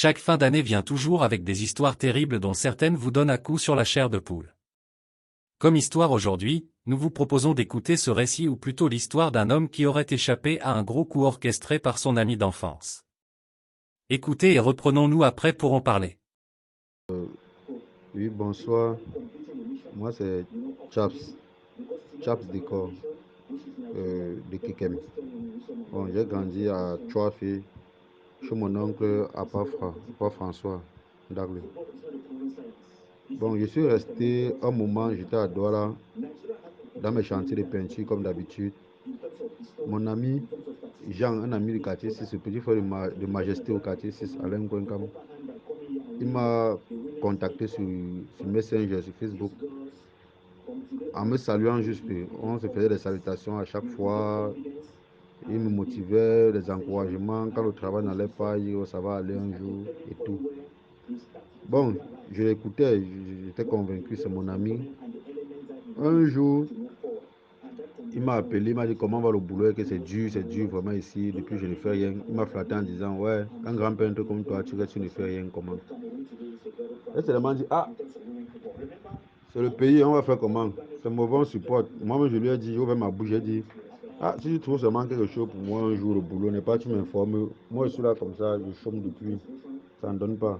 Chaque fin d'année vient toujours avec des histoires terribles dont certaines vous donnent à coup sur la chair de poule. Comme histoire aujourd'hui, nous vous proposons d'écouter ce récit ou plutôt l'histoire d'un homme qui aurait échappé à un gros coup orchestré par son ami d'enfance. Écoutez et reprenons-nous après pour en parler. Oui, bonsoir. Moi, c'est Chaps, Chaps Décor, de Kekem. Bon, j'ai grandi à Choafé, chez mon oncle à Papa François, Daglé. Bon, je suis resté un moment, j'étais à Douala, dans mes chantiers de peinture, comme d'habitude. Mon ami, Jean, un ami du quartier 6, ce petit frère de Majesté au quartier 6, Alain Gwenkam, il m'a contacté sur Messenger, sur Facebook, en me saluant juste. On se faisait des salutations à chaque fois. Il me motivait, des encouragements. Quand le travail n'allait pas, il dit, oh, ça va aller un jour et tout. Bon, je l'écoutais, j'étais convaincu, c'est mon ami. Un jour, il m'a appelé, il m'a dit comment va le boulot, et que c'est dur vraiment ici, depuis je ne fais rien. Il m'a flatté en disant, ouais, un grand peintre comme toi, tu ne fais rien, comment? Et seulement dit, ah, c'est le pays, on va faire comment? C'est mauvais, on supporte. Moi-même, je lui ai dit, j'ai ouvert ma bouche, j'ai dit, ah, si tu trouves seulement quelque chose pour moi un jour, le boulot n'est pas, tu m'informes. Moi, je suis là comme ça, je chôme depuis, ça ne donne pas.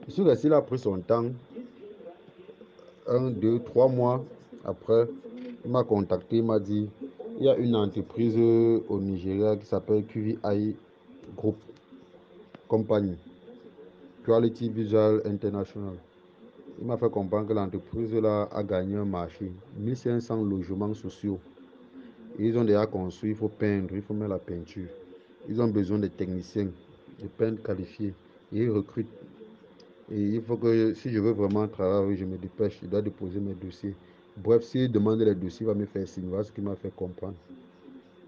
Je suis resté là, pris son temps, 1, 2, 3 mois après, il m'a contacté, il m'a dit, il y a une entreprise au Nigeria qui s'appelle QVI Group Company, Quality Visual International. Il m'a fait comprendre que l'entreprise là a gagné un marché, 1500 logements sociaux. Et ils ont déjà construit, il faut peindre, il faut mettre la peinture. Ils ont besoin de techniciens, de peintres qualifiés. Et ils recrutent. Et il faut que, si je veux vraiment travailler, je me dépêche, je dois déposer mes dossiers. Bref, s'il demande les dossiers, il va me faire signe. Voilà ce qu'il m'a fait comprendre.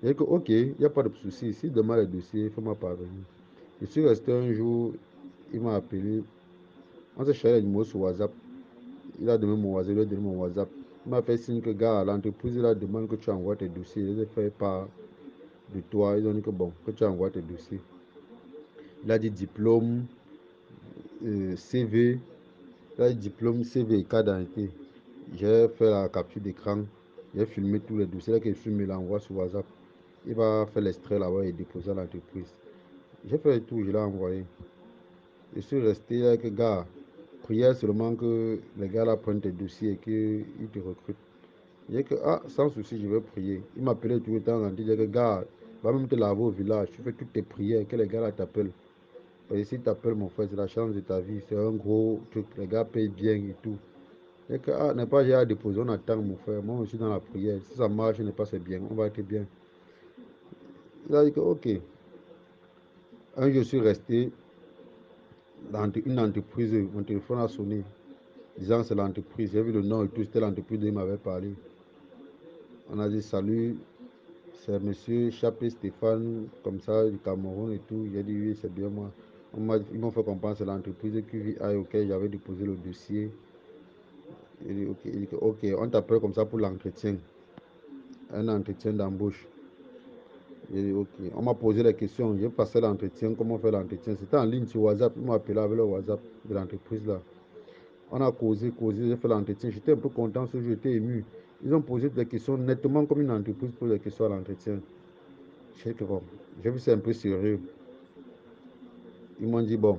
Et que, ok, il n'y a pas de souci. S'il demande les dossiers, il faut me parvenir. Je suis resté un jour, il m'a appelé. On s'est cherché les numéros sur WhatsApp. Il a donné mon WhatsApp, il a donné mon WhatsApp. Il m'a fait signe que, gars, l'entreprise, il a demandé que tu envoies tes dossiers. Je les ai fait part de toi. Ils ont dit que, bon, que tu envoies tes dossiers. Il a dit diplôme, CV. Il a dit diplôme, CV et carte d'identité. J'ai fait la capture d'écran. J'ai filmé tous les dossiers. Là que je filme, il l'envoie sur WhatsApp. Il va faire l'extrait là-bas et déposer à l'entreprise. J'ai fait tout, je l'ai envoyé. Je suis resté avec le gars. Prière seulement que les gars là prennent tes dossiers et qu'ils te recrutent. J'ai que, ah, sans souci, je vais prier. Il m'appelait tout le temps en disant que, gars, va même te laver au village. Tu fais toutes tes prières, que les gars là t'appellent. Parce que s'ils t'appellent, mon frère, c'est la chance de ta vie. C'est un gros truc. Les gars payent bien et tout. Et que, ah, n'est pas j'ai à déposer, on attend, mon frère. Moi, je suis dans la prière. Si ça marche, n'est pas c'est bien. On va être bien. Il a dit que, ok. Un jour, je suis resté dans une entreprise. Mon téléphone a sonné. Disant que c'est l'entreprise. J'ai vu le nom et tout. C'était l'entreprise dont il m'avait parlé. On a dit, salut, c'est monsieur Chapé Stéphane, comme ça, du Cameroun et tout. J'ai dit, oui, c'est bien moi. Ils m'ont fait comprendre que c'est l'entreprise QVI auquel j'avais déposé le dossier. Il dit, ok, on t'appelle comme ça pour l'entretien. Un entretien d'embauche. J'ai dit, ok. On m'a posé la question. J'ai passé l'entretien. Comment faire l'entretien? C'était en ligne sur WhatsApp. Ils m'ont appelé avec le WhatsApp de l'entreprise là. On a causé, j'ai fait l'entretien. J'étais un peu content ce jour, j'étais ému. Ils ont posé des questions nettement comme une entreprise pose des questions à l'entretien. J'ai dit, bon, j'ai vu c'est un peu sérieux. Ils m'ont dit, bon,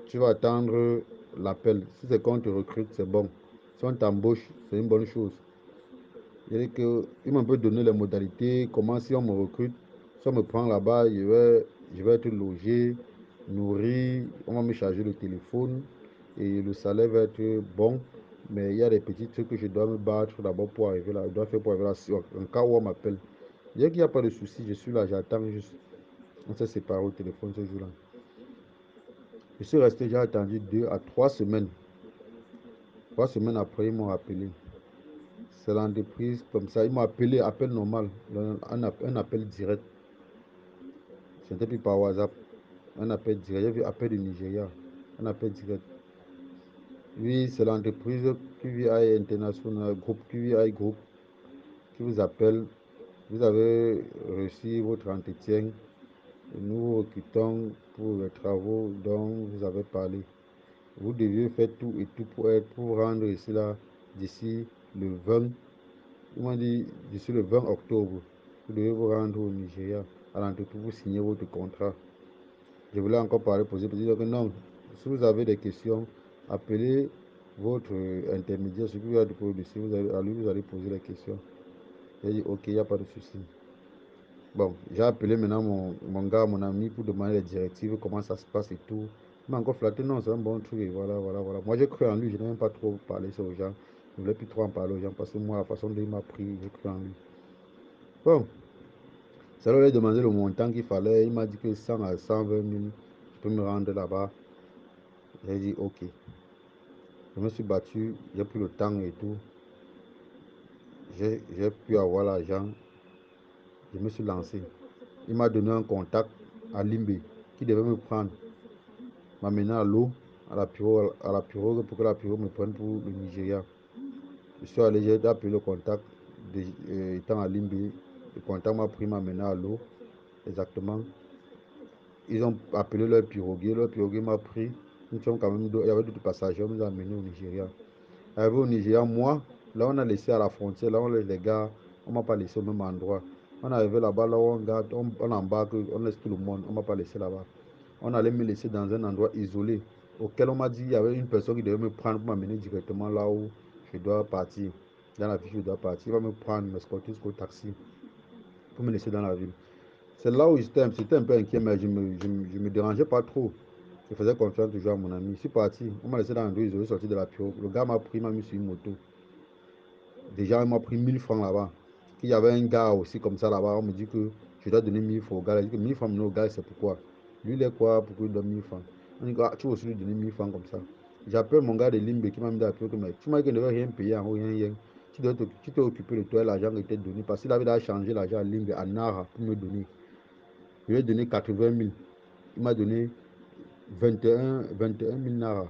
tu vas attendre l'appel. Si c'est qu'on te recrute, c'est bon. Si on t'embauche, c'est une bonne chose. Ils m'ont un peu donné les modalités, comment si on me recrute, si on me prend là-bas, je vais être logé, nourri, on va me charger le téléphone et le salaire va être bon. Mais il y a des petits trucs que je dois me battre d'abord pour arriver là. Je dois faire pour arriver là, en cas où on m'appelle. Il n'y a pas de souci, je suis là, j'attends juste. On s'est séparés au téléphone ce jour-là. Je suis resté, j'ai attendu 2 à 3 semaines. 3 semaines après, ils m'ont rappelé. C'est l'entreprise comme ça. Ils m'ont appelé, appel normal, un appel direct. C'était plus par WhatsApp. Un appel direct. J'ai vu appel du Nigeria. Un appel direct. Oui, c'est l'entreprise QVI International, groupe QVI Group, qui vous appelle. Vous avez reçu votre entretien. Nous recrutons pour les travaux dont vous avez parlé. Vous deviez faire tout et tout pour rendre ici là d'ici le 20. Ils m'ont dit d'ici le 20 octobre. Vous devez vous rendre au Nigeria à l'entreprise pour signer votre contrat. Je voulais encore parler, poser, dire que non, si vous avez des questions, appelez votre intermédiaire, celui qui va déposer le dossier, à lui vous allez poser les questions. J'ai dit ok, il n'y a pas de souci. Bon, j'ai appelé maintenant mon gars, mon ami, pour demander les directives, comment ça se passe et tout. Il m'a encore flatté, non, c'est un bon truc, et voilà, voilà, voilà. Moi, j'ai cru en lui, je n'ai même pas trop parlé ça aux gens. Je ne voulais plus trop en parler aux gens parce que moi, la façon dont il m'a pris, j'ai cru en lui. Bon, ça lui a demandé le montant qu'il fallait. Il m'a dit que 100 à 120 000, je peux me rendre là-bas. J'ai dit ok. Je me suis battu, j'ai pris le temps et tout. J'ai pu avoir l'argent. Je me suis lancé. Il m'a donné un contact à Limbe qui devait me prendre, m'amener à l'eau, à la pirogue pour que la pirogue me prenne pour le Nigeria. Je suis allé, j'ai appelé le contact, étant à Limbe. Le contact m'a pris, m'a amené à l'eau, exactement. Ils ont appelé leur piroguier m'a pris. Nous sommes quand même, il y avait d'autres passagers, on nous a amenés au Nigeria. Arrivé au Nigeria, moi, là on a laissé à la frontière, là on laisse les gars, on m'a pas laissé au même endroit. On est arrivé là-bas, là où on garde, on embarque, on laisse tout le monde, on m'a pas laissé là-bas. On allait me laisser dans un endroit isolé, auquel on m'a dit il y avait une personne qui devait me prendre pour m'amener directement là où je dois partir. Dans la ville, je dois partir. Il va me prendre, m'escorter jusqu'au taxi pour me laisser dans la ville. C'est là où j'étais un peu inquiet, mais je me dérangeais pas trop. Je faisais confiance toujours à mon ami. Je suis parti. On m'a laissé dans l'endroit isolé, sorti de la pirogue. Le gars m'a pris, m'a mis sur une moto. Déjà, il m'a pris 1000 francs là-bas. Il y avait un gars aussi comme ça là-bas. On me dit que je dois donner 1000 francs au gars. Il dit que 1000 francs au gars, c'est pourquoi. Lui, il est quoi? Pourquoi il donne 1000 francs? On dit que tu vas aussi lui donner 1000 francs comme ça. J'appelle mon gars de Limbe qui m'a mis dans la pirogue. Tu m'as dit qu'il ne devait rien payer en haut, rien, rien. Tu t'es occupé de toi, l'argent qui était donné. Parce qu'il avait déjà changé l'argent à Limbe, à Nara, pour me donner. Je lui ai donné 80 000. Il m'a donné 21 000 Nara.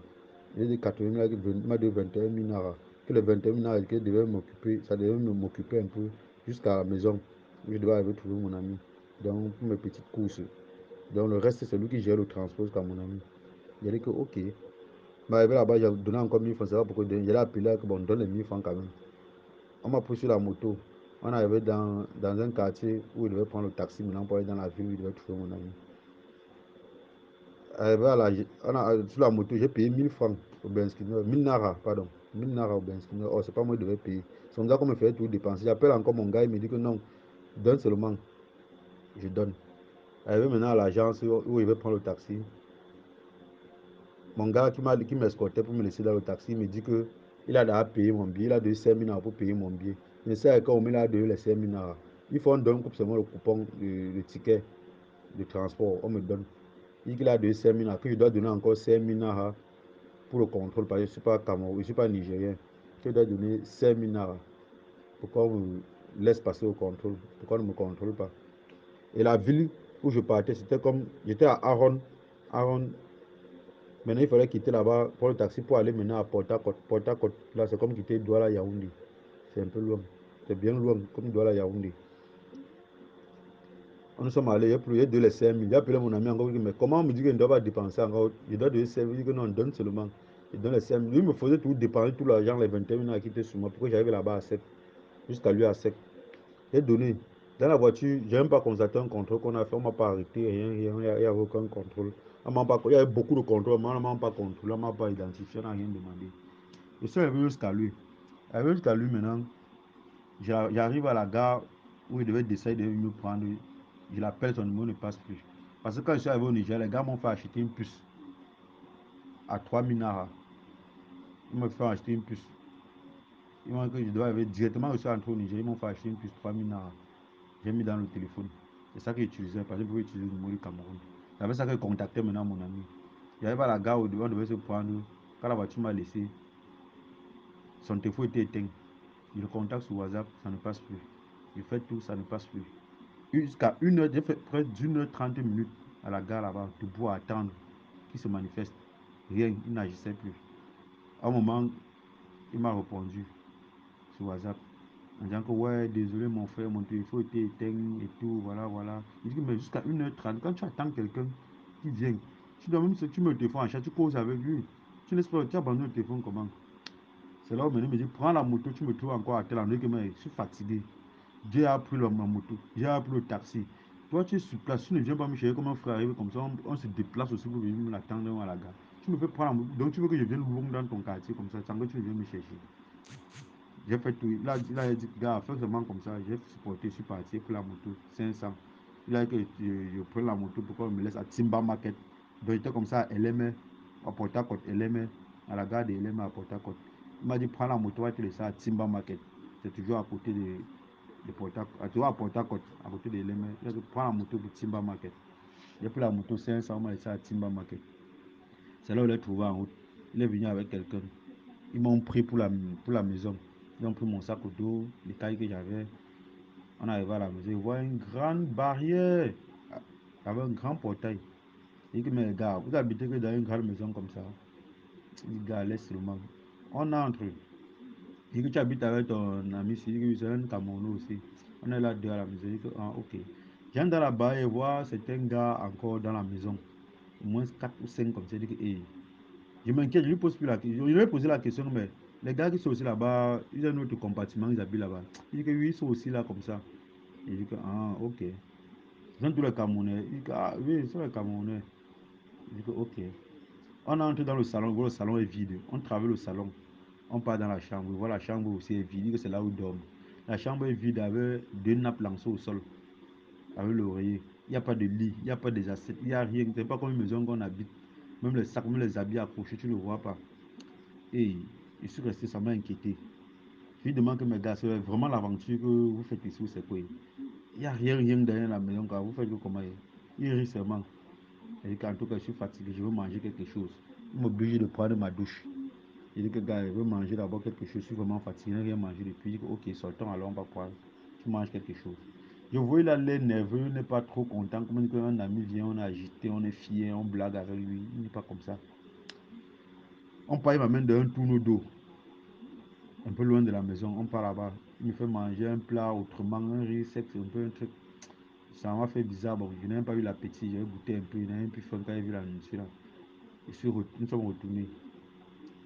Il a dit 80 000, il m'a donné 21 000 Nara. Que les 21 000 Nara, que devait m'occuper, ça devait m'occuper un peu jusqu'à la maison où je devais aller trouver mon ami. Donc, pour mes petites courses. Donc, le reste, c'est lui qui gère le transport jusqu'à mon ami. Il a dit que, ok. Mais arrivé là-bas, j'ai donné encore 1000 francs. C'est pas pourquoi il a appelé, que bon, donne les 1000 francs quand même. On m'a pris sur la moto. On est arrivé dans un quartier où il devait prendre le taxi maintenant pour aller dans la ville où il devait trouver mon ami. Voilà, sur la moto, j'ai payé 1000 francs au Benskiner, 1000 Nara, pardon, 1000 Nara au Benskiner. Oh, c'est pas moi qui devais payer. C'est mon gars qui me fait tout dépenser. J'appelle encore mon gars, il me dit que non, donne seulement. Je donne. Arrivé maintenant à l'agence où il veut prendre le taxi. Mon gars qui m'escortait pour me laisser dans le taxi, il me dit que il a déjà payé mon billet, il a donné 5000 Nara pour payer mon billet. Je sais quand il a donné les 5000 Nara. Il faut qu'on donne seulement le coupon, le ticket de transport, on me donne. Il dit qu'il a donné 5000 Nara, que je dois donner encore 5000 Nara pour le contrôle, parce que je ne suis pas Cameroun, je ne suis pas Nigérien. Je dois donner 5000 Nara. Pourquoi on me laisse passer au contrôle? Pourquoi on ne me contrôle pas? Et la ville où je partais, c'était comme. J'étais à Aaron. Aaron. Maintenant, il fallait quitter là-bas pour le taxi pour aller maintenant à Porta-Côte. Porta-Côte, là, c'est comme quitter Douala Yaoundé. C'est un peu loin. C'est bien loin, comme Douala Yaoundé. Nous sommes allés, il a donné les 5 000. J'ai appelé mon ami encore, mais comment on me dit que je ne dois pas dépenser encore? Je dois donner 5 000. Il dit que non, on donne seulement. Il donne les 5 000. Lui, il me faisait tout dépenser, tout l'argent, les 21 000 qui étaient sur moi, pourquoi j'arrive là-bas à sec. Jusqu'à lui à sec. J'ai donné. Dans la voiture, je n'ai même pas constaté un contrôle qu'on a fait. On ne m'a pas arrêté, rien, rien. Il n'y avait aucun contrôle. Il y avait beaucoup de contrôles, mais on ne m'a pas contrôlé, on ne m'a pas identifié, on n'a rien demandé. Je suis arrivé jusqu'à lui. Arrivé jusqu'à lui maintenant, j'arrive à la gare où il devait descendre, il devait me prendre. Je l'appelle, son numéro ne passe plus. Parce que quand je suis arrivé au Niger, les gars m'ont fait acheter une puce à 3 000 Nara. Ils m'ont fait acheter une puce. Ils m'ont dit que je dois arriver directement, je suis entré au Niger, ils m'ont fait acheter une puce 3 000 Nara. J'ai mis dans le téléphone. C'est ça que j'utilisais, parce que je pouvais utiliser le numéro du Cameroun. C'est avec ça que je contactais maintenant mon ami. J'arrive à la gare où on devait se prendre. Quand la voiture m'a laissé, son téléphone était éteint. Je le contacte sur WhatsApp, ça ne passe plus. Je fais tout, ça ne passe plus. Jusqu'à 1 heure, j'ai fait près d'1 h 30 à la gare là-bas, debout à attendre qu'il se manifeste. Rien, il n'agissait plus. À un moment, il m'a répondu sur WhatsApp. En disant que ouais, désolé mon frère, mon téléphone était éteint et tout, voilà, voilà. Il dit que mais jusqu'à 1h30, quand tu attends quelqu'un qui vient, tu dois même si tu mets le téléphone en chat, tu causes avec lui. Tu laisses pas, tu abandonnes le téléphone comment? C'est là où maintenant il me dit, prends la moto, tu me trouves encore à tel endroit que moi, je suis fatigué. J'ai appris ma moto, j'ai appris le taxi. Toi, tu es sur place, tu ne viens pas me chercher comme un frère arrive comme ça, on se déplace aussi pour venir me l'attendre à la gare. Tu me fais prendre la moto, donc tu veux que je vienne loin dans ton quartier comme ça, sans que tu viennes me chercher. J'ai fait tout. Là, il a dit, gars, fais seulement comme ça. J'ai supporté, je suis parti pour la moto, 500. Il a dit que je prends la moto pour qu'on me laisse à Timba Market. Donc, j'étais comme ça à LME, à Port-à-Côte, LME, à la gare de LME à Port-à-Côte. Il m'a dit, prends la moto, va te laisser à Timba Market. C'est toujours à côté de Port-à-Côte, toujours à Port-à-Côte, à côté de LME. Il a dit, prends la moto pour Timba Market. J'ai pris la moto 500, on m'a laissé à Timba Market. C'est là où il est trouvé en route. Il est venu avec quelqu'un. Ils m'ont pris pour la maison. Ils ont pris mon sac au dos, les cailles que j'avais. On est arrivé à la maison, ils voient une grande barrière avec un grand portail. Il dit, mais gars, vous habitez que dans une grande maison comme ça. Il dit, gars, laisse seulement. On entre. Il dit que tu habites avec ton ami ici, il dit que c'est un Camerounais aussi. On est là deux à la maison. Il dit que, ah, ok. J'entre dans la barre et voir c'est un gars encore dans la maison. Au moins 4 ou 5 comme ça. Il dit que, hey. Je m'inquiète, je lui pose plus la question. Je lui ai posé la question, mais les gars qui sont aussi là-bas, ils ont un autre compartiment, ils habitent là-bas. Il dit que oui, ils sont aussi là comme ça. Il dit que, ah, ok. Ce sont tous les Camerounais. Il dit que, ah, oui, ce sont les Camerounais. Il dit que, ok. On entre dans le salon, on voit le salon est vide. On traverse le salon. On part dans la chambre. On voit la chambre aussi est vide. Il dit que c'est là où ils dorment. La chambre est vide avec deux nappes lancées au sol, avec l'oreiller. Il n'y a pas de lit, il n'y a pas des assiettes, il n'y a rien. C'est pas comme une maison qu'on habite. Même les sacs, même les habits accrochés, tu ne le vois pas. Et je suis resté, ça m'a inquiété. Je lui demande que mes gars, c'est vraiment l'aventure que vous faites ici, c'est quoi? Il n'y a rien, rien derrière la maison, quoi. Vous faites que comment? Il rit seulement. Il dit qu'en tout cas, je suis fatigué, je veux manger quelque chose. Il m'oblige de prendre ma douche. Il dit que gars, je veux manger d'abord quelque chose, je suis vraiment fatigué, je n'ai rien mangé depuis. Il dit que, ok, sortons, alors on va prendre. Tu manges quelque chose. Je vois, il a l'air nerveux, il n'est pas trop content. Comme quand un ami vient, on est agité, on est fier, on blague avec lui. Il n'est pas comme ça. On part, il m'amène d'un tourneau d'eau, un peu loin de la maison. On part là-bas. Il me fait manger un plat autrement, un riz sec, un peu un truc. Ça m'a fait bizarre. Bon, je n'ai même pas eu l'appétit. J'ai goûté un peu. Je n'ai même plus faim quand j'ai vu la nourriture là. Nous sommes retournés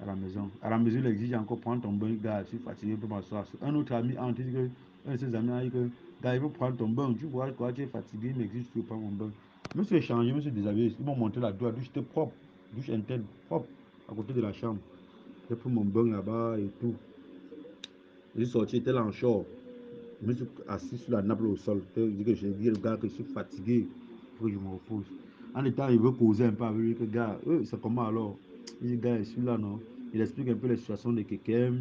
à la maison. À la maison, il exige encore prendre ton bain. Gars, je suis fatigué pour m'asseoir. Un autre ami a dit que, un de ses amis a dit que, gars, il faut prendre ton bain. Tu vois, quoi, tu es fatigué. Il m'exige que je prends mon bain. Je me suis échangé, je me suis déshabillé. Ils m'ont monté la douche. La douche était propre. Douche interne, propre, à côté de la chambre. J'ai pris mon bain là-bas et tout. Je suis sorti, j'étais là en short. Je me suis assis sur la nappe au sol. J'ai dit le gars que je suis fatigué. Il faut que je me repose. En étant, il veut causer un peu avec lui. Que gars, c'est comment alors? Il dit, gars, je suis là, non? Il explique un peu la situation de quelqu'un.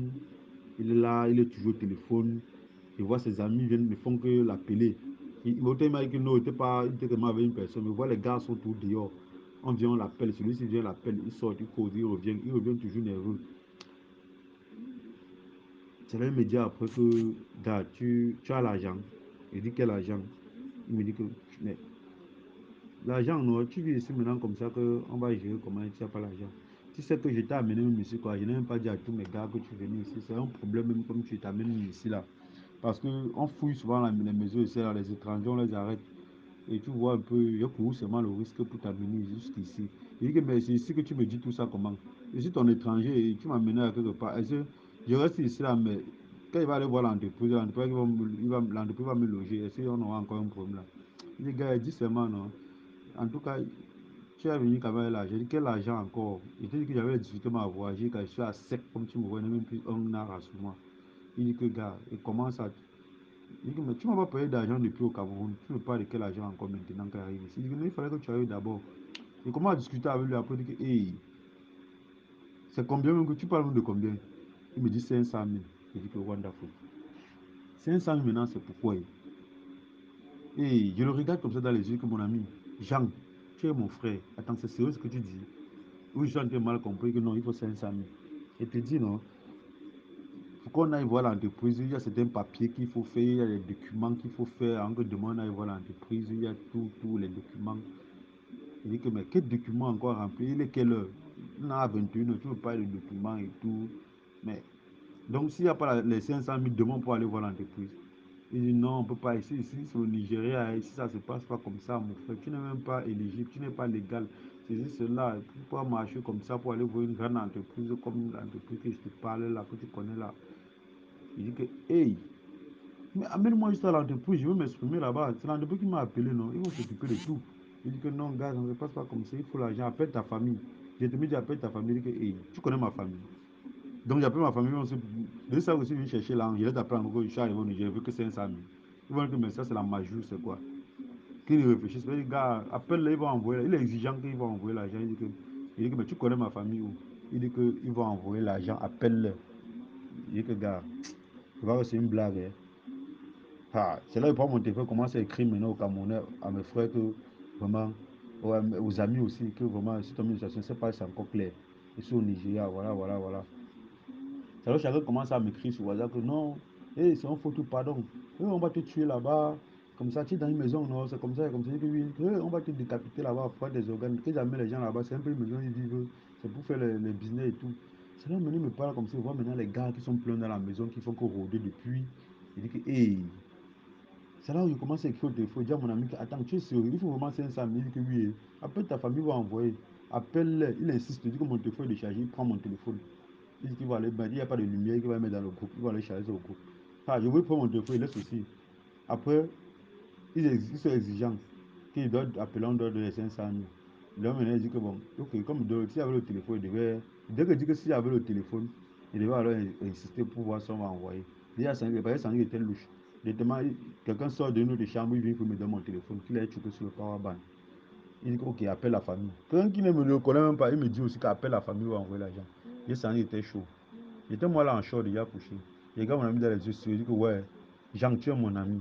Il est là, il est toujours au téléphone. Il voit ses amis viennent, ne font que l'appeler. Il m'a dit que non, il était pas, il était vraiment avec une personne. Mais voit les gars sont tous dehors. On vient, on l'appelle. Celui-ci vient, l'appelle. Il sort, il cause, il revient toujours nerveux. C'est là, il me dit après que, gars, tu as l'argent. Je dis quel argent? Il me dit que, mais l'argent, non, tu vis ici maintenant comme ça qu'on va gérer comment tu n'as pas l'argent. Tu sais que je t'ai amené même ici, quoi. Je n'ai même pas dit à tous mes gars que tu venais ici. C'est un problème même comme tu t'amènes ici, là. Parce qu'on fouille souvent les maisons ici, là, les étrangers, on les arrête. Et tu vois un peu, je cours seulement le risque pour t'amener jusqu'ici. Il dit que, mais c'est ici que tu me dis tout ça, comment? Je suis ton étranger et tu m'as mené à quelque part. Est-ce que je reste ici, là, mais quand il va aller voir l'entreprise, l'entreprise va me loger. Est-ce qu'on aura encore un problème là? Il dit, gars, il dit seulement non. En tout cas, tu es venu quand même là. J'ai dit, quel argent encore? Il te dit que j'avais les difficultés à voyager, que je suis à sec, comme tu me vois, même plus un an sur moi. Il dit que, gars, et comment ça? Il dit que, mais tu m'as pas payé d'argent depuis au Cameroun. Tu me parles de quel argent encore maintenant qu'il arrive ici? Il dit que, non, il fallait que tu arrives d'abord. Et comment à discuter avec lui après? Il dit que, hey, c'est combien même que tu parles même de combien? Il me dit 500 000. Il dit que, wonderful. 500 000 maintenant, c'est pourquoi? Et je le regarde comme ça dans les yeux que mon ami, Jean, tu es mon frère. Attends, c'est sérieux ce que tu dis? Oui, Jean, tu as mal compris que non, il faut 500 000. Et te dit, non, il faut qu'on aille voir l'entreprise. Il y a certains papiers qu'il faut faire, il y a des documents qu'il faut faire. En que demande à aller voir l'entreprise, il y a tous les documents. Il dit que, mais quel document encore remplir? Il est quelle heure? Il en a 21 heures, tu veux pas les documents et tout. Mais Donc, s'il n'y a pas les 500 000 demande pour aller voir l'entreprise. Il dit non, on ne peut pas. Ici c'est au Nigeria. Ici, ça ne se passe pas comme ça, mon frère. Tu n'es même pas éligible, tu n'es pas légal. C'est cela. Tu ne peux pas marcher comme ça pour aller voir une grande entreprise comme l'entreprise que je te parle là, que tu connais là. Il dit que, hey, mais amène-moi juste à l'entreprise, je veux m'exprimer là-bas. C'est l'entreprise qui m'a appelé, non? Ils vont s'occuper de tout. Il dit que non, gars, ça ne se passe pas comme ça. Il faut l'argent. Appelle ta famille. Je te dis, appelle ta famille. Il dit que, hey, tu connais ma famille. Donc j'appelle ma famille, de ça aussi, vient chercher là, je vais t'apprendre que je suis arrivé au Niger, je veux que c'est un sami. Ils vont dire, mais ça c'est la magie, c'est quoi? Qu'ils réfléchissent, les gars, appelle-le, ils vont envoyer, il est exigeant qu'ils vont envoyer l'argent. Il dit que mais tu connais ma famille où? Il dit qu'ils vont envoyer l'argent, appelle-le. Il dit que gars, tu vois que c'est une blague. Hein. Ah, c'est là que je prends mon téléphone, commence à écrire maintenant au Camerounais, à mes frères que vraiment, ouais, aux amis aussi, que vraiment, si ton situation, c'est pas, c'est encore clair. Je suis au Nigeria, voilà, voilà, voilà. Alors chacun commence à m'écrire sur WhatsApp que non, hey, c'est un photo, pardon. Hey, on va te tuer là-bas. Comme ça, tu es dans une maison, non, c'est comme ça, comme ça. Que oui, hey, on va te décapiter là-bas, faire des organes. Qu'ils amènent les gens là-bas, c'est un peu une maison, ils vivent. C'est pour faire les business et tout. C'est là, maintenant, il me parle comme ça. On voit maintenant les gars qui sont pleins dans la maison, qui font que rôder depuis. Il dit que, hey, c'est là où je commence à écrire au téléphone. Je dis à mon ami que, attends, tu es sérieux, il faut vraiment 500 000. Il dit que oui, appelle ta famille, va envoyer. Appelle-les. Il insiste, il dit que mon téléphone est déchargé, il prend mon téléphone. Il dit qu'il va aller, ben, il n'y a pas de lumière, qu'il va mettre dans le groupe. Il va aller charger au groupe. Ah, je vais prendre mon téléphone, il laisse aussi. Après, ils sont exigeants. Qu'ils doivent appeler, on doit donner 500 000. L'homme maintenant, il dit que bon, ok, comme s'il avait le téléphone, il devait. Dès qu'il dit que s'il avait le téléphone, il devait alors insister pour voir si on va envoyer. Déjà, il était louche. Quelqu'un sort de notre chambre, il vient pour me donner mon téléphone, qu'il a choqué sur le power bank. Il dit que, ok, appelle la famille. Quelqu'un qui ne me le connaît même pas, il me dit aussi qu'appelle la famille ou envoyer l'argent. Et ça, il était chaud. J'étais moi là en short déjà couché. Les gars, mon ami dans les yeux, il dit que ouais, Jean, tu es mon ami.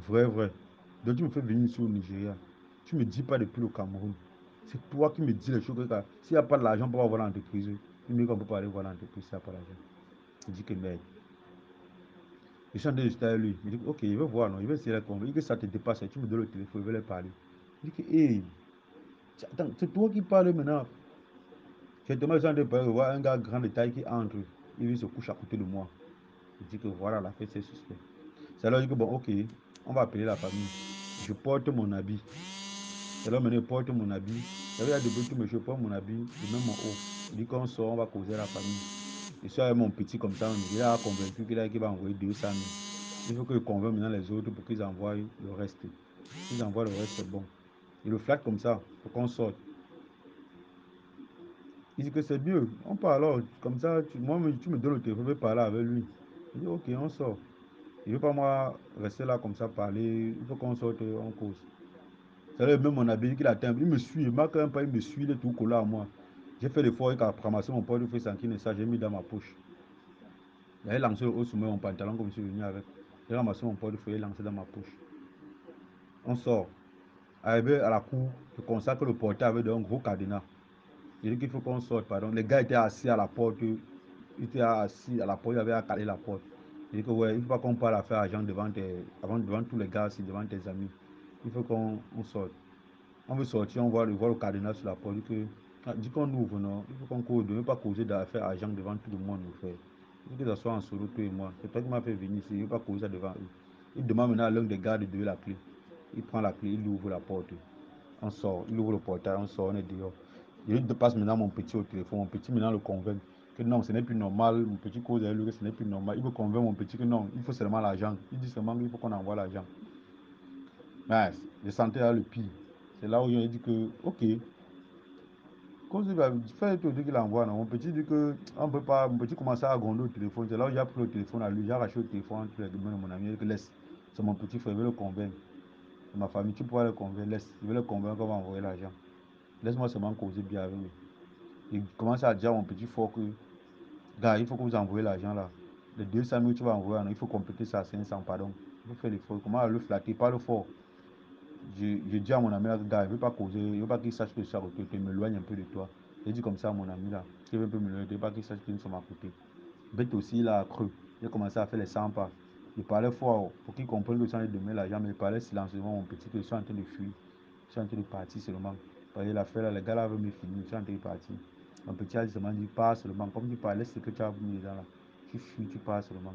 Vrai, vrai. Donc tu me fais venir ici au Nigeria. Tu me dis pas depuis le Cameroun. C'est toi qui me dis les choses. S'il n'y a pas de l'argent pour avoir l'entreprise, il me dit qu'on peut pas aller voir l'entreprise s'il n'y a pas d'argent. Il dit que merde. Je suis en train de discuter avec lui. Il dit ok, il veut voir, non, il veut essayer de convaincre. Il dit que ça te dépasse. Tu me donnes le téléphone, il veut leur parler. Il dit que, hey, attends, c'est toi qui parles maintenant. J'ai tellement besoin de parler, voir un gars grand de taille qui entre. Il se couche à côté de moi. Il dit que voilà, la fête c'est suspect. C'est alors que bon, ok, on va appeler la famille. Je porte mon habit. C'est là maintenant, je porte mon habit. Il y a des bruits, mais je porte mon habit, je mets mon haut. Il dit qu'on sort, on va causer à la famille. Je suis avec mon petit comme ça, il a convaincu qu'il va envoyer 200 000. Il faut que je convainc maintenant les autres pour qu'ils envoient le reste. S'ils envoient le reste, c'est bon. Il le flatte comme ça, pour qu'on sorte. Il dit que c'est mieux. On parle alors, comme ça, moi, tu me donnes le téléphone, je vais parler avec lui. Il dit, ok, on sort. Il ne veut pas moi rester là comme ça, parler. Il faut qu'on sorte en cause. C'est là même mon habit qu'il atteint. Il me suit. Il m'a quand même pas, il me suit, il est tout collé à moi. J'ai fait l'effort, il a ramassé mon portefeuille sans qu'il ne sache, j'ai mis dans ma poche. Il a lancé au sommet mon pantalon comme je suis venu avec. J'ai ramassé mon portefeuille, lancé dans ma poche. On sort. Arrivé à la cour, je constate que le porteur avait un gros cadenas. Il dit qu'il faut qu'on sorte, pardon. Les gars étaient assis à la porte. Ils étaient assis à la porte, ils avaient à caler la porte. Il dit que ouais, il ne faut pas qu'on parle à faire agent devant tous les gars, devant tes amis. Il faut qu'on sorte. On veut sortir, on voit le cardinal sur la porte. Dit qu'on ouvre, non. Il faut qu'on cause, ne pas causer d'affaires agent devant tout le monde, mon frère. Il faut que ça soit en solo, toi et moi. C'est toi qui m'as fait venir ici. Il ne faut pas causer ça devant eux. Il demande maintenant à l'un des gars de donner la clé. Il prend la clé, il ouvre la porte. On sort, il ouvre le portail, on sort, on est dehors. Je passe maintenant mon petit au téléphone. Mon petit maintenant le convainc que non, ce n'est plus normal. Mon petit cause avec lui que ce n'est plus normal. Il veut convaincre mon petit que non, il faut seulement l'argent. Il dit seulement qu'il faut qu'on envoie l'argent. Mais je sentais là le pire. C'est là où il dit que, ok, cause il va faire tout qu'il envoie. Non. Mon petit dit que on peut pas. Mon petit commençait à gronder au téléphone. C'est là où j'ai pris le téléphone à lui. J'ai arraché le téléphone entre les mains de mon ami. Il dit que laisse. C'est mon petit frère, il veut le convaincre. C'est ma famille, tu pourras le convaincre. Laisse. Il veut le convaincre qu'on va envoyer l'argent. Laisse-moi seulement causer bien avec lui. Il commence à dire à mon petit frère que, gars, il faut que vous envoyez l'argent là. Les 200 000 que tu vas envoyer, il faut compléter ça à 500, pardon. Il faut faire l'effort. Comment le flatter, pas le fort. Je dis à mon ami là, gars, il ne veut pas causer, il ne veut pas qu'il sache que je suis à côté, il m'éloigne un peu de toi. J'ai dit comme ça à mon ami là, qu'il veut un peu m'éloigner, il ne veut pas qu'il sache que nous sommes à côté. Bête aussi, il a creux. J'ai commencé à faire les 100 pas. Il parlait fort pour qu'il comprenne que je suis en train de donner l'argent, mais il parlait silencieusement, mon petit, que je suis en train de fuir. Je suis en train de partir seulement. Parce qu'il a fait là, les gars là veulent me finir, je suis en train de partir. Mon petit a seulement dit, pas seulement, comme tu parlais, c'est que tu as mis dedans là. Tu fuis, tu pars seulement.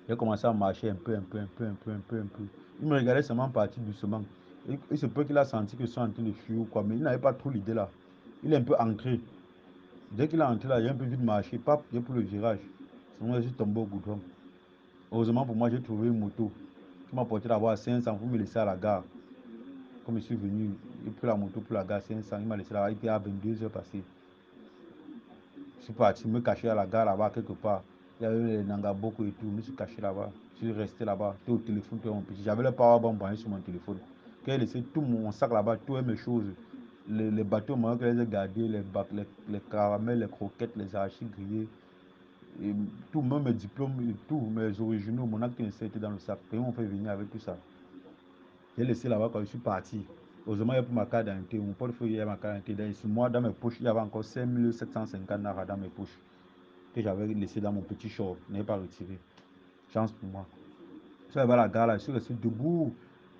J'ai commencé à marcher un peu, un peu, un peu, un peu, un peu, un peu. Il me regardait seulement partir doucement. Il se peut qu'il a senti que je suis en train de fuir ou quoi, mais il n'avait pas trop l'idée là. Il est un peu entré. Dès qu'il est entré là, j'ai un peu vite marché. Pap, j'ai pris le virage. Sinon, je suis tombé au goudron. Heureusement pour moi, j'ai trouvé une moto qui m'a porté d'abord à 500 pour me laisser à la gare. Comme je suis venu, il a pris la moto pour la gare 500, il m'a laissé là-bas. Il était à 22 heures passées. Je suis parti me cacher à la gare là-bas quelque part. Il y avait les Nangaboko et tout. Je me suis caché là-bas. Je suis resté là-bas. J'étais au téléphone, tout mon petit. J'avais le powerbank branché sur mon téléphone. Quand j'ai laissé tout mon sac là-bas, toutes mes choses. Les bateaux, moi, que je les ai gardés, les caramels, les croquettes, les arachides grillés. Et tout, même mes diplômes, et tout, mes originaux, mon acte d'essai était dans le sac. Et on fait venir avec tout ça. J'ai laissé là-bas quand je suis parti. Heureusement, il y a pour ma carte d'identité. Mon portefeuille, il y a ma carte d'identité. Sur moi, dans mes poches, il y avait encore 5750 naira dans mes poches que j'avais laissé dans mon petit short. Je n'avais pas retiré. Chance pour moi. Je suis arrivé à la gare, là, je suis resté debout.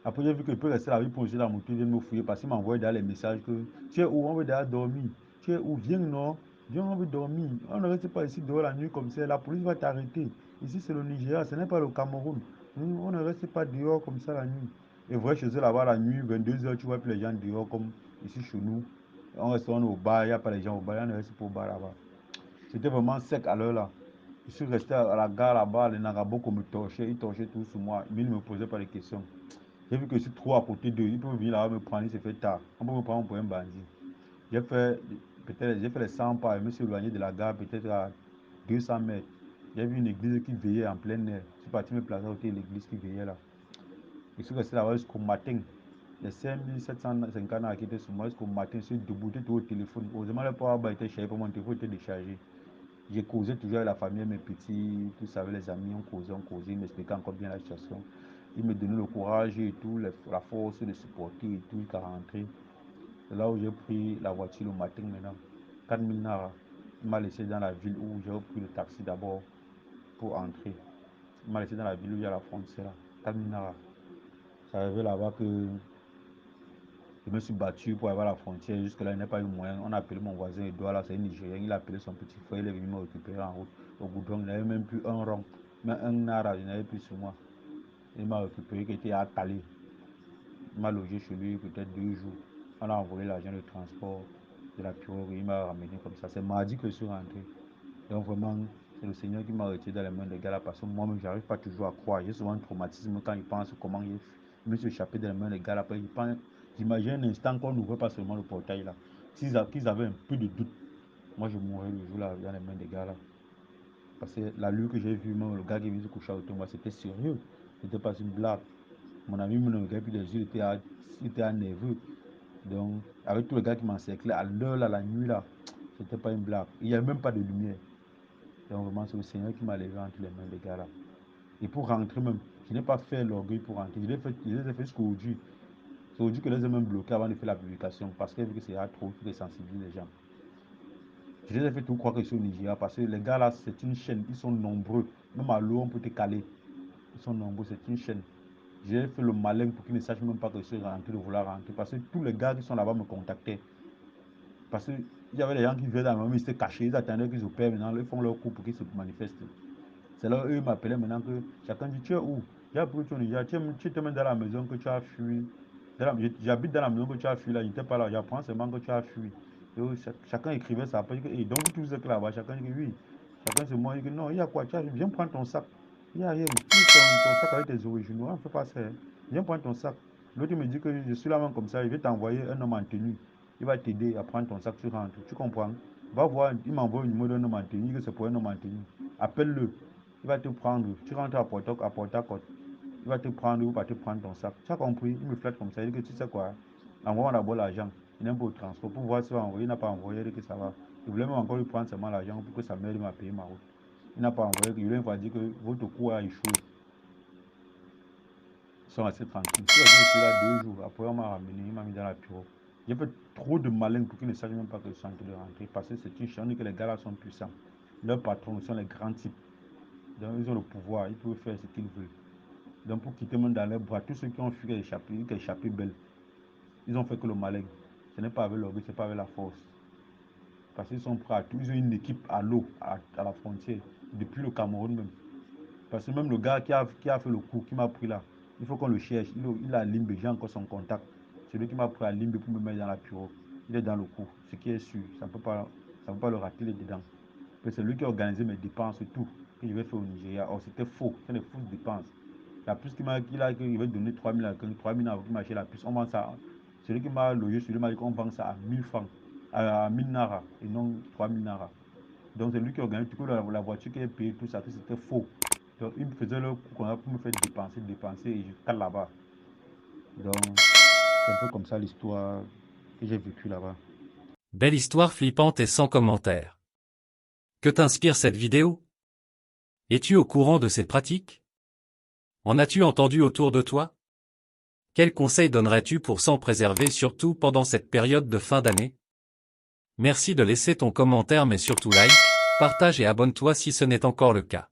Après, j'ai vu que je peux rester là, il poser la moto, il vient me fouiller parce qu'il m'envoie derrière les messages que tu es où, on veut déjà dormir. Tu es où, viens, non? Viens, on veut dormir. On ne reste pas ici dehors la nuit comme ça. La police va t'arrêter. Ici, c'est le Nigeria, ce n'est pas le Cameroun. On ne reste pas dehors comme ça la nuit. Et vrai, chez eux là-bas, la nuit, 22 h, tu vois plus les gens dehors comme ici chez nous. On reste au bar, il n'y a pas les gens au bar, on ne reste pas au bar là-bas. C'était vraiment sec à l'heure là. Je suis resté à la gare là-bas, les Nagaboko me torchaient, ils torchaient tout sur moi, mais ils ne me posaient pas de questions. J'ai vu que je suis trop à côté d'eux, ils peuvent venir là-bas me prendre, il s'est fait tard. On peut me prendre pour un bandit. J'ai fait, j'ai fait les 100 pas, je me suis éloigné de la gare peut-être à 200 mètres. J'ai vu une église qui veillait en plein air. Je suis parti me placer à côté de l'église qui veillait là. Je suis resté là-bas jusqu'au matin. Les 5750 qui étaient sur moi jusqu'au matin, je suis debout, j'étais au téléphone. Heureusement, le power était chargé, pour mon téléphone était déchargé. J'ai causé toujours avec la famille, mes petits, tout ça, avec les amis, on causait, ils m'expliquaient encore bien la situation. Ils me donnaient le courage et tout, la force de supporter et tout, jusqu'à rentrer. C'est là où j'ai pris la voiture le matin maintenant. 4000 Nara. Il m'a laissé dans la ville où j'ai pris le taxi d'abord pour entrer. Il m'a laissé dans la ville où il y a la frontière. 4000 Nara. C'est arrivé là-bas que je me suis battu pour avoir la frontière. Jusque-là, il n'y a pas eu moyen. On a appelé mon voisin Edouard, là, c'est un Nigérien. Il a appelé son petit frère, il est venu me récupérer en route. Au goudron, il n'avait même plus un rond, mais un nara, il n'avait plus sur moi. Il m'a récupéré, qui était à Calais. Il m'a logé chez lui peut-être 2 jours. On a envoyé l'argent de transport de la pirogue et il m'a ramené comme ça. C'est mardi que je suis rentré. Donc vraiment, c'est le Seigneur qui m'a retiré dans les mains des gars là parce que moi-même, j'arrive pas toujours à croire. J'ai souvent un traumatisme quand il pense comment je me suis échappé dans les mains des gars là. Après, j'imagine un instant qu'on n'ouvrait pas seulement le portail là. Qu'ils avaient un peu de doute, moi je mourrais le jour là dans les mains des gars là. Parce que la lueur que j'ai vue, même le gars qui vient se coucher autour de moi, c'était sérieux. C'était pas une blague. Mon ami me regardait puis les yeux, il était à nerveux. Donc, avec tous les gars qui m'encerclaient à l'heure là, la nuit là, c'était pas une blague. Il n'y avait même pas de lumière. Donc vraiment, c'est le Seigneur qui m'a levé entre les mains des gars là. Et pour rentrer même, je n'ai pas fait l'orgueil pour rentrer. Je les ai fait jusqu'aujourd'hui. C'est aujourd'hui que je les ai même bloqués avant de faire la publication parce que vu que c'est trop, il faut sensibiliser les gens. Je les ai fait tout croire que je suis au Nigeria parce que les gars là, c'est une chaîne. Ils sont nombreux. Même à l'eau, on peut te caler. Ils sont nombreux, c'est une chaîne. J'ai fait le malin pour qu'ils ne sachent même pas que je suis rentré de vouloir rentrer. Parce que tous les gars qui sont là-bas me contactaient. Parce qu'il y avait des gens qui vivaient dans la même, ils étaient cachés, ils attendaient qu'ils opèrent maintenant, ils font leur coup pour qu'ils se manifestent. C'est là où eux m'appelaient maintenant que chacun dit, tu es où? J'ai appris que tu es au Niger, tu étais même dans la maison que tu as fui. J'habite dans la maison que tu as fui là, je n'étais pas là, j'apprends seulement que tu as fui. Et chacun écrivait ça, après, et donc vous tous êtes là-bas, chacun dit oui. Chacun se moi, il dit non, il y a quoi? Viens prendre ton sac. Il n'y a rien. Juste ton sac avec tes originaux, on ne fait pas ça, hein. Viens prendre ton sac. L'autre me dit que je suis là même comme ça, il va t'envoyer un homme en tenue. Il va t'aider à prendre ton sac, tu rentres. Tu comprends? Va voir, il m'envoie une numéro d'un homme en tenue, que c'est pour un homme en tenue. Appelle-le. Il va te prendre. Tu rentres à Port-à-Côte. Il va te prendre, il va te prendre ton sac. Tu as compris? Il me flatte comme ça. Il dit que tu sais quoi? Envoie-moi d'abord l'argent. Il n'aime pas le transport. Pour voir si il va envoyer. Il n'a pas envoyé. Il dit que ça va. Il voulait même encore lui prendre seulement l'argent pour que sa mère m'a payé ma route. Il n'a pas envoyé. Il lui a dit que votre coup a échoué. Ils sont assez tranquilles. Je suis là 2 jours. Après, on m'a ramené. Il m'a mis dans la pirogue. J'ai fait trop de malin pour qu'ils ne sachent même pas que je suis en train de rentrer. Parce que c'est une chance que les gars là sont puissants. Leurs patrons sont les grands types. Donc, ils ont le pouvoir. Ils peuvent faire ce qu'ils veulent. Donc pour quitter même dans leurs bras, tous ceux qui ont fui qui échappé belle, ils ont fait que le malin. Ce n'est pas avec l'orgueil, ce n'est pas avec la force. Parce qu'ils sont prêts à tout. Ils ont une équipe à l'eau, à la frontière, depuis le Cameroun même. Parce que même le gars qui a fait le coup, qui m'a pris là, il faut qu'on le cherche. Il a à Limbe, j'ai encore son contact. Celui qui m'a pris à Limbe pour me mettre dans la bureau, il est dans le coup, ce qui est sûr. Ça ne peut pas le rater, il est dedans. C'est lui qui a organisé mes dépenses et tout, que je vais faire au Nigeria. Oh, c'était faux, c'est des fausses dépenses. La puce qu'il va donner 3 000 à 3 000 avant qu'il m'achète la puce, on vend ça. Celui qui m'a logé, celui m'a dit qu'on vend ça à 1000 francs, à 1000 nara, et non 3000 nara. Donc c'est lui qui organise tout la voiture qui est payée, tout ça, c'était faux. Donc il me faisait le coup pour me faire dépenser, et je cale là-bas. Donc c'est un peu comme ça l'histoire que j'ai vécue là-bas. Belle histoire flippante et sans commentaire. Que t'inspire cette vidéo? Es-tu au courant de ces pratiques? En as-tu entendu autour de toi? Quels conseils donnerais-tu pour s'en préserver surtout pendant cette période de fin d'année? Merci de laisser ton commentaire mais surtout like, partage et abonne-toi si ce n'est encore le cas.